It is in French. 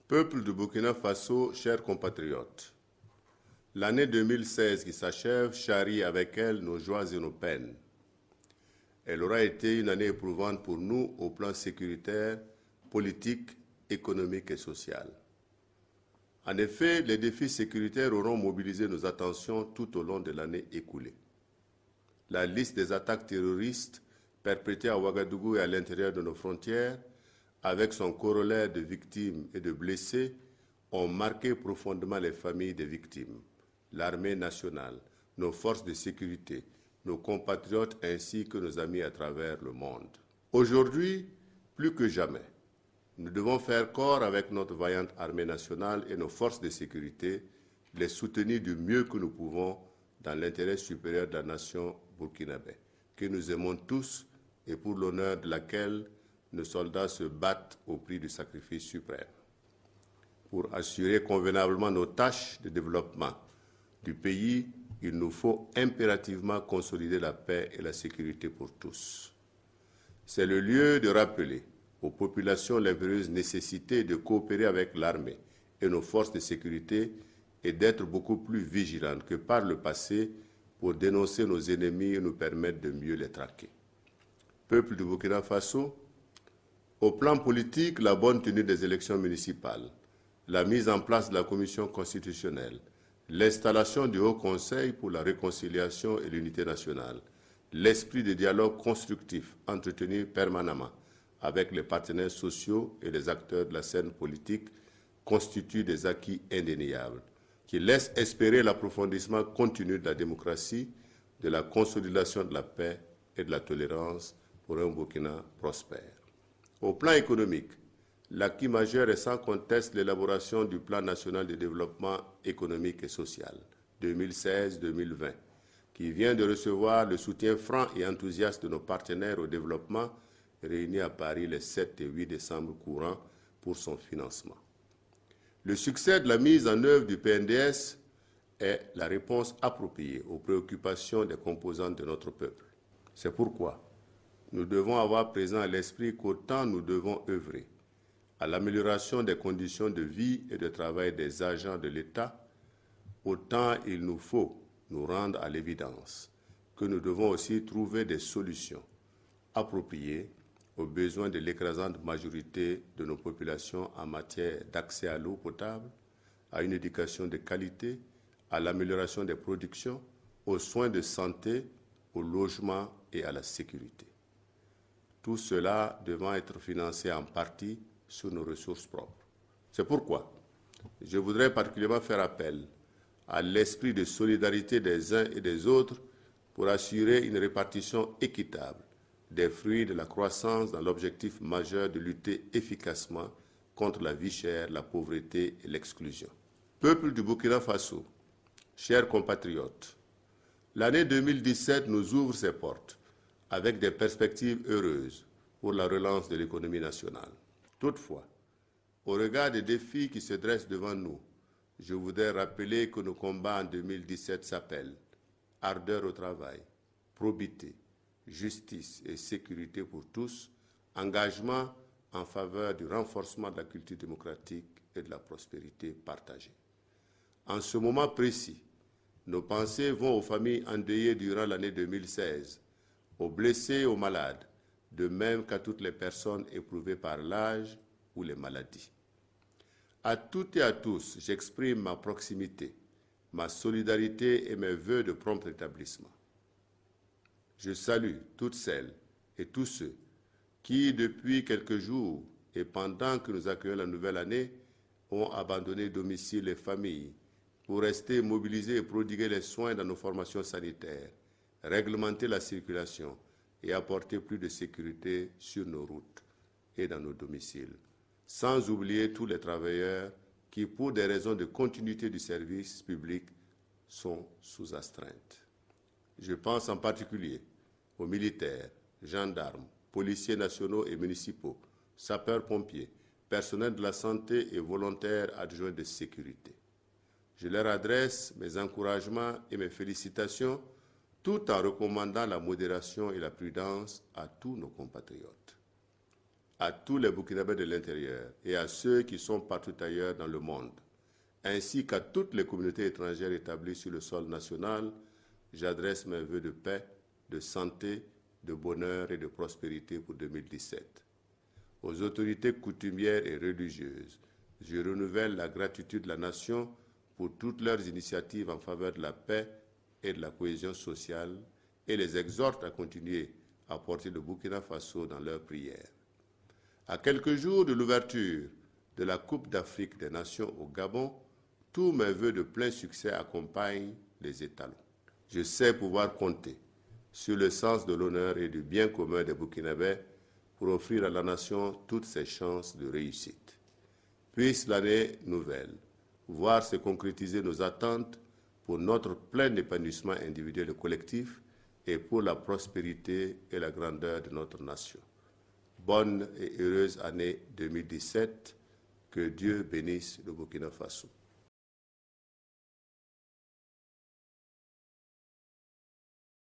Peuple du Burkina Faso, chers compatriotes, l'année 2016 qui s'achève charrie avec elle nos joies et nos peines. Elle aura été une année éprouvante pour nous au plan sécuritaire, politique, économique et social. En effet, les défis sécuritaires auront mobilisé nos attentions tout au long de l'année écoulée. La liste des attaques terroristes perpétrées à Ouagadougou et à l'intérieur de nos frontières, avec son corollaire de victimes et de blessés, ont marqué profondément les familles des victimes, l'armée nationale, nos forces de sécurité, nos compatriotes ainsi que nos amis à travers le monde. Aujourd'hui, plus que jamais, nous devons faire corps avec notre vaillante armée nationale et nos forces de sécurité, les soutenir du mieux que nous pouvons dans l'intérêt supérieur de la nation burkinabé, que nous aimons tous et pour l'honneur de laquelle nos soldats se battent au prix du sacrifice suprême. Pour assurer convenablement nos tâches de développement du pays, il nous faut impérativement consolider la paix et la sécurité pour tous. C'est le lieu de rappeler aux populations l'impérieuse nécessité de coopérer avec l'armée et nos forces de sécurité et d'être beaucoup plus vigilantes que par le passé pour dénoncer nos ennemis et nous permettre de mieux les traquer. Peuple du Burkina Faso, au plan politique, la bonne tenue des élections municipales, la mise en place de la commission constitutionnelle, l'installation du Haut Conseil pour la réconciliation et l'unité nationale, l'esprit de dialogue constructif entretenu permanemment avec les partenaires sociaux et les acteurs de la scène politique constituent des acquis indéniables qui laissent espérer l'approfondissement continu de la démocratie, de la consolidation de la paix et de la tolérance pour un Burkina prospère. Au plan économique, l'acquis majeur est sans conteste l'élaboration du Plan national de développement économique et social 2016-2020, qui vient de recevoir le soutien franc et enthousiaste de nos partenaires au développement réunis à Paris les 7 et 8 décembre courants pour son financement. Le succès de la mise en œuvre du PNDS est la réponse appropriée aux préoccupations des composantes de notre peuple. C'est pourquoi nous devons avoir présent à l'esprit qu'autant nous devons œuvrer à l'amélioration des conditions de vie et de travail des agents de l'État, autant il nous faut nous rendre à l'évidence que nous devons aussi trouver des solutions appropriées aux besoins de l'écrasante majorité de nos populations en matière d'accès à l'eau potable, à une éducation de qualité, à l'amélioration des productions, aux soins de santé, au logement et à la sécurité. Tout cela devant être financé en partie sur nos ressources propres. C'est pourquoi je voudrais particulièrement faire appel à l'esprit de solidarité des uns et des autres pour assurer une répartition équitable des fruits de la croissance dans l'objectif majeur de lutter efficacement contre la vie chère, la pauvreté et l'exclusion. Peuple du Burkina Faso, chers compatriotes, l'année 2017 nous ouvre ses portes avec des perspectives heureuses pour la relance de l'économie nationale. Toutefois, au regard des défis qui se dressent devant nous, je voudrais rappeler que nos combats en 2017 s'appellent ardeur au travail, probité, justice et sécurité pour tous, engagement en faveur du renforcement de la culture démocratique et de la prospérité partagée. En ce moment précis, nos pensées vont aux familles endeuillées durant l'année 2016, aux blessés et aux malades, de même qu'à toutes les personnes éprouvées par l'âge ou les maladies. À toutes et à tous, j'exprime ma proximité, ma solidarité et mes vœux de prompt rétablissement. Je salue toutes celles et tous ceux qui, depuis quelques jours et pendant que nous accueillons la nouvelle année, ont abandonné domicile et famille pour rester mobilisés et prodiguer les soins dans nos formations sanitaires, réglementer la circulation et apporter plus de sécurité sur nos routes et dans nos domiciles, sans oublier tous les travailleurs qui, pour des raisons de continuité du service public, sont sous astreinte. Je pense en particulier aux militaires, gendarmes, policiers nationaux et municipaux, sapeurs-pompiers, personnels de la santé et volontaires adjoints de sécurité. Je leur adresse mes encouragements et mes félicitations tout en recommandant la modération et la prudence à tous nos compatriotes. à tous les Burkinabés de l'intérieur et à ceux qui sont partout ailleurs dans le monde, ainsi qu'à toutes les communautés étrangères établies sur le sol national, j'adresse mes vœux de paix, de santé, de bonheur et de prospérité pour 2017. Aux autorités coutumières et religieuses, je renouvelle la gratitude de la nation pour toutes leurs initiatives en faveur de la paix et de la cohésion sociale et les exhorte à continuer à porter le Burkina Faso dans leurs prières. À quelques jours de l'ouverture de la Coupe d'Afrique des Nations au Gabon, tous mes vœux de plein succès accompagnent les étalons. Je sais pouvoir compter sur le sens de l'honneur et du bien commun des Burkinabés pour offrir à la nation toutes ses chances de réussite. Puisse l'année nouvelle voir se concrétiser nos attentes pour notre plein épanouissement individuel et collectif et pour la prospérité et la grandeur de notre nation. Bonne et heureuse année 2017. Que Dieu bénisse le Burkina Faso.